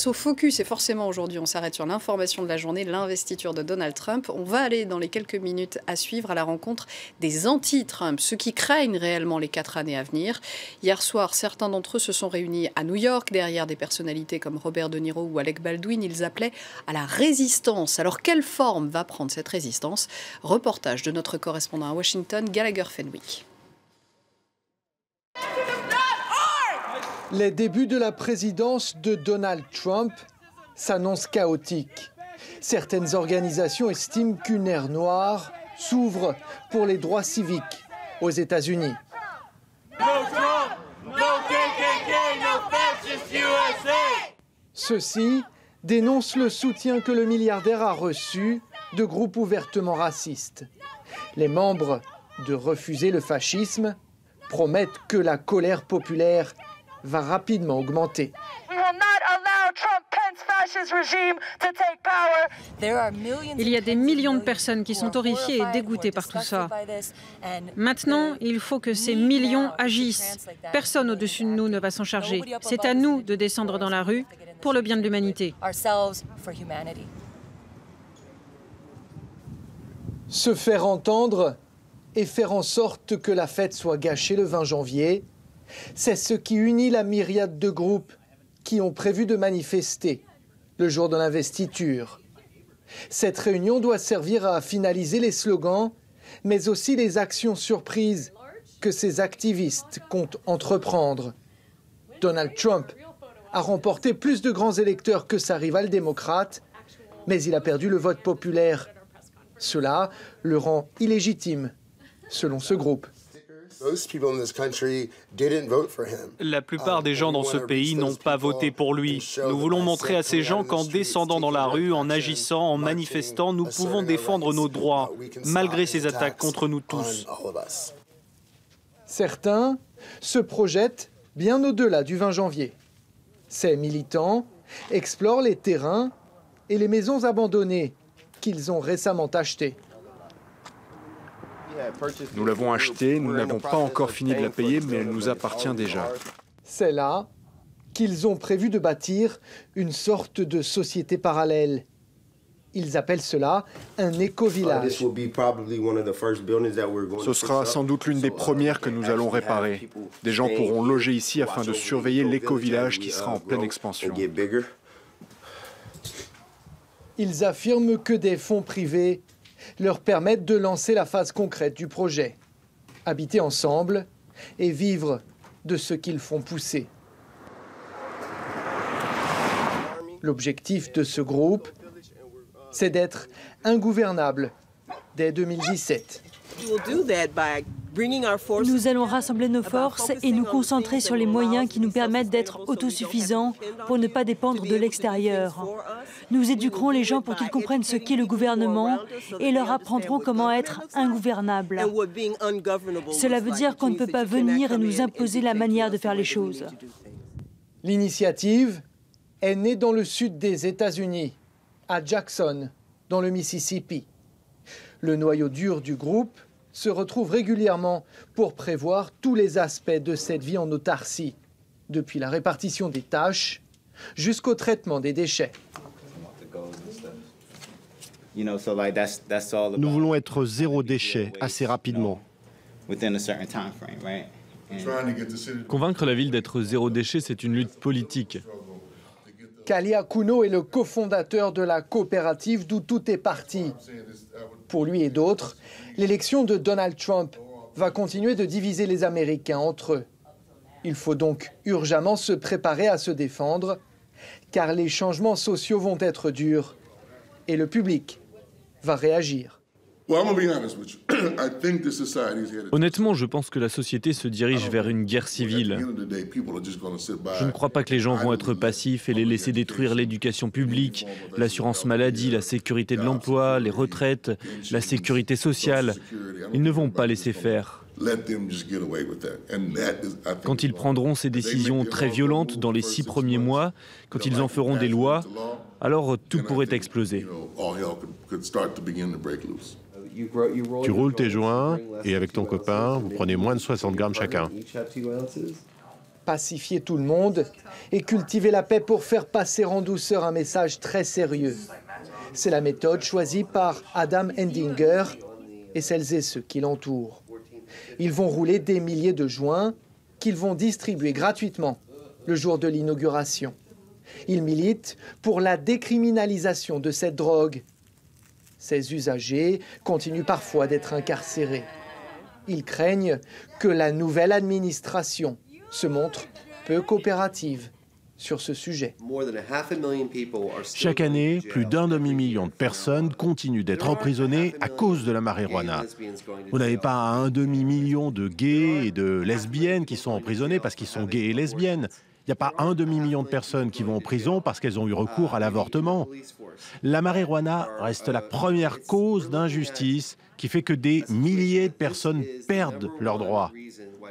au focus et forcément aujourd'hui on s'arrête sur l'information de la journée, l'investiture de Donald Trump. On va aller dans les quelques minutes à suivre à la rencontre des anti-Trump, ceux qui craignent réellement les 4 années à venir. Hier soir, certains d'entre eux se sont réunis à New York derrière des personnalités comme Robert De Niro ou Alec Baldwin. Ils appelaient à la résistance. Alors quelle forme va prendre cette résistance? Reportage de notre correspondant à Washington, Gallagher Fenwick. Les débuts de la présidence de Donald Trump s'annoncent chaotiques. Certaines organisations estiment qu'une ère noire s'ouvre pour les droits civiques aux États-Unis. Ceux-ci dénoncent le soutien que le milliardaire a reçu de groupes ouvertement racistes. Les membres de Refuser le fascisme promettent que la colère populaire va rapidement augmenter. Il y a des millions de personnes qui sont horrifiées et dégoûtées par tout ça. Maintenant, il faut que ces millions agissent. Personne au-dessus de nous ne va s'en charger. C'est à nous de descendre dans la rue pour le bien de l'humanité. Se faire entendre et faire en sorte que la fête soit gâchée le 20 janvier, c'est ce qui unit la myriade de groupes qui ont prévu de manifester le jour de l'investiture. Cette réunion doit servir à finaliser les slogans, mais aussi les actions surprises que ces activistes comptent entreprendre. Donald Trump a remporté plus de grands électeurs que sa rivale démocrate, mais il a perdu le vote populaire. Cela le rend illégitime, selon ce groupe. La plupart des gens dans ce pays n'ont pas voté pour lui. Nous voulons montrer à ces gens qu'en descendant dans la rue, en agissant, en manifestant, nous pouvons défendre nos droits, malgré ces attaques contre nous tous. Certains se projettent bien au-delà du 20 janvier. Ces militants explorent les terrains et les maisons abandonnées qu'ils ont récemment achetées. Nous l'avons achetée, nous n'avons pas encore fini de la payer, mais elle nous appartient déjà. C'est là qu'ils ont prévu de bâtir une sorte de société parallèle. Ils appellent cela un éco-village. Ce sera sans doute l'une des premières que nous allons réparer. Des gens pourront loger ici afin de surveiller l'éco-village qui sera en pleine expansion. Ils affirment que des fonds privés leur permettent de lancer la phase concrète du projet. Habiter ensemble et vivre de ce qu'ils font pousser. L'objectif de ce groupe, c'est d'être ingouvernable dès 2017. Nous allons rassembler nos forces et nous concentrer sur les moyens qui nous permettent d'être autosuffisants pour ne pas dépendre de l'extérieur. Nous éduquerons les gens pour qu'ils comprennent ce qu'est le gouvernement et leur apprendrons comment être ingouvernables. Cela veut dire qu'on ne peut pas venir et nous imposer la manière de faire les choses. L'initiative est née dans le sud des États-Unis, à Jackson, dans le Mississippi. Le noyau dur du groupe se retrouve régulièrement pour prévoir tous les aspects de cette vie en autarcie, depuis la répartition des tâches jusqu'au traitement des déchets. Nous voulons être zéro déchet assez rapidement. Convaincre la ville d'être zéro déchet, c'est une lutte politique. Kalia Kuno est le cofondateur de la coopérative d'où tout est parti. Pour lui et d'autres, l'élection de Donald Trump va continuer de diviser les Américains entre eux. Il faut donc urgemment se préparer à se défendre, car les changements sociaux vont être durs et le public va réagir. Honnêtement, je pense que la société se dirige vers une guerre civile. Je ne crois pas que les gens vont être passifs et les laisser détruire l'éducation publique, l'assurance maladie, la sécurité de l'emploi, les retraites, la sécurité sociale. Ils ne vont pas laisser faire. Quand ils prendront ces décisions très violentes dans les 6 premiers mois, quand ils en feront des lois, alors tout pourrait exploser. Tu roules tes joints et avec ton copain, vous prenez moins de 60 grammes chacun. pacifier tout le monde et cultiver la paix pour faire passer en douceur un message très sérieux. C'est la méthode choisie par Adam Endinger et celles et ceux qui l'entourent. Ils vont rouler des milliers de joints qu'ils vont distribuer gratuitement le jour de l'inauguration. Ils militent pour la décriminalisation de cette drogue. Ces usagers continuent parfois d'être incarcérés. Ils craignent que la nouvelle administration se montre peu coopérative sur ce sujet. Chaque année, plus d'un demi-million de personnes continuent d'être emprisonnées à cause de la marijuana. Vous n'avez pas un demi-million de gays et de lesbiennes qui sont emprisonnés parce qu'ils sont gays et lesbiennes. Il n'y a pas un demi-million de personnes qui vont en prison parce qu'elles ont eu recours à l'avortement. La marijuana reste la première cause d'injustice qui fait que des milliers de personnes perdent leurs droits.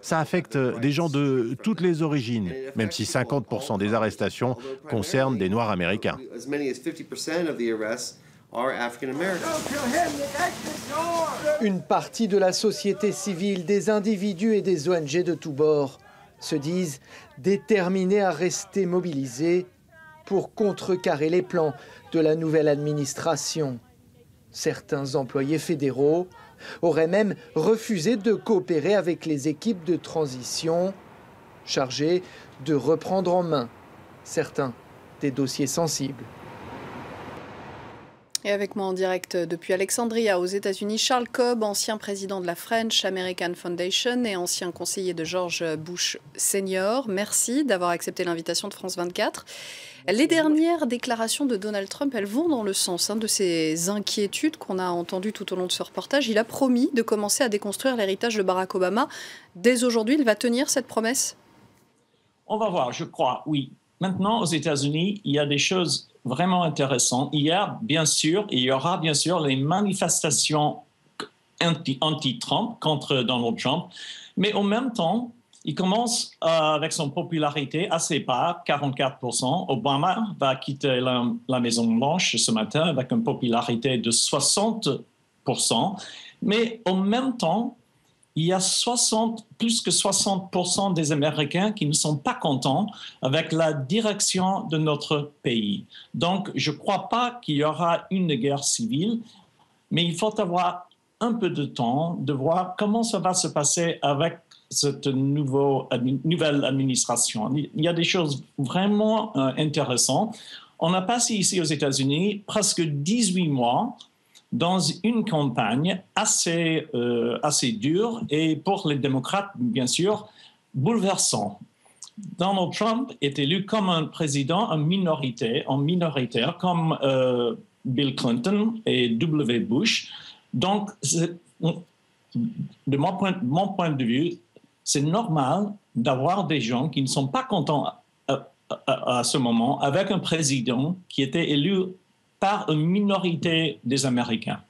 Ça affecte des gens de toutes les origines, même si 50% des arrestations concernent des Noirs américains. Une partie de la société civile, des individus et des ONG de tous bords se disent déterminés à rester mobilisés pour contrecarrer les plans de la nouvelle administration. Certains employés fédéraux auraient même refusé de coopérer avec les équipes de transition chargées de reprendre en main certains des dossiers sensibles. Et avec moi en direct depuis Alexandria, aux États-Unis, Charles Cobb, ancien président de la French American Foundation et ancien conseiller de George Bush Senior. Merci d'avoir accepté l'invitation de France 24. Les dernières déclarations de Donald Trump, elles vont dans le sens de ces inquiétudes qu'on a entendues tout au long de ce reportage. Il a promis de commencer à déconstruire l'héritage de Barack Obama. Dès aujourd'hui, il va tenir cette promesse ? On va voir, je crois, oui. Maintenant, aux États-Unis, il y a des choses vraiment intéressantes. Il y aura bien sûr les manifestations anti-Trump contre Donald Trump, mais en même temps, il commence avec son popularité assez bas, 44%. Obama va quitter la Maison-Blanche ce matin avec une popularité de 60%. Mais en même temps, il y a plus que 60% des Américains qui ne sont pas contents avec la direction de notre pays. Donc, je ne crois pas qu'il y aura une guerre civile, mais il faut avoir un peu de temps de voir comment ça va se passer avec cette nouvelle administration. Il y a des choses vraiment intéressantes. On a passé ici aux États-Unis presque 18 mois dans une campagne assez dure et pour les démocrates, bien sûr, bouleversant. Donald Trump est élu comme un président en minoritaire, comme Bill Clinton et W. Bush. Donc, de mon point de vue, c'est normal d'avoir des gens qui ne sont pas contents à ce moment avec un président qui était élu par une minorité des Américains.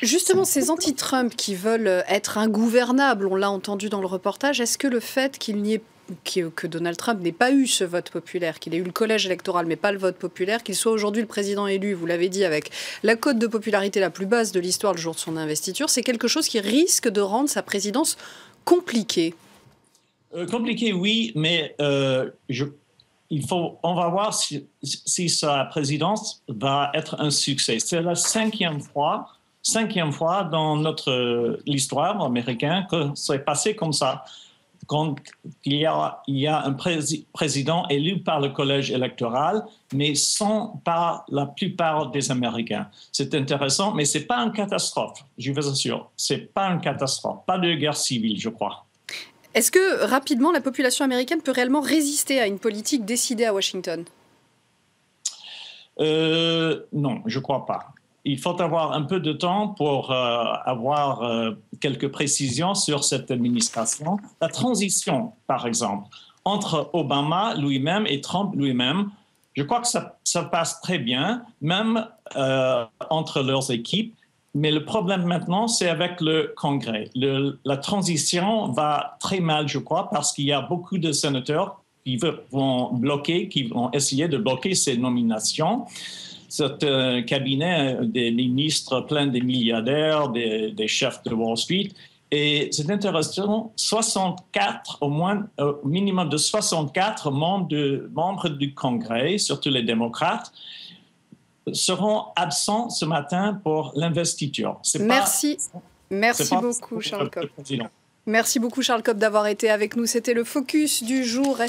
Justement, ces anti-Trump qui veulent être ingouvernables, on l'a entendu dans le reportage, est-ce que le fait que Donald Trump n'ait pas eu ce vote populaire, qu'il ait eu le collège électoral mais pas le vote populaire, qu'il soit aujourd'hui le président élu, vous l'avez dit, avec la cote de popularité la plus basse de l'histoire le jour de son investiture, c'est quelque chose qui risque de rendre sa présidence compliquée? Compliquée, oui, mais on va voir si sa présidence va être un succès. C'est la cinquième fois dans l'histoire américaine que c'est passé comme ça. Quand il y a un président élu par le collège électoral, mais sans par la plupart des Américains. C'est intéressant, mais ce n'est pas une catastrophe, je vous assure. Ce n'est pas une catastrophe, pas de guerre civile, je crois. Est-ce que, rapidement, la population américaine peut réellement résister à une politique décidée à Washington ? Non, je ne crois pas. Il faut avoir un peu de temps pour avoir quelques précisions sur cette administration. La transition, par exemple, entre Obama lui-même et Trump lui-même, je crois que ça passe très bien, même entre leurs équipes. Mais le problème maintenant, c'est avec le Congrès. La transition va très mal, je crois, parce qu'il y a beaucoup de sénateurs qui vont essayer de bloquer ces nominations. C'est un cabinet des ministres plein de milliardaires, des chefs de Wall Street. Et c'est intéressant, 64, au minimum de 64 membres du Congrès, surtout les démocrates, seront absents ce matin pour l'investiture. Merci beaucoup, Charles Copp. Merci beaucoup, Charles Copp, d'avoir été avec nous. C'était le Focus du jour.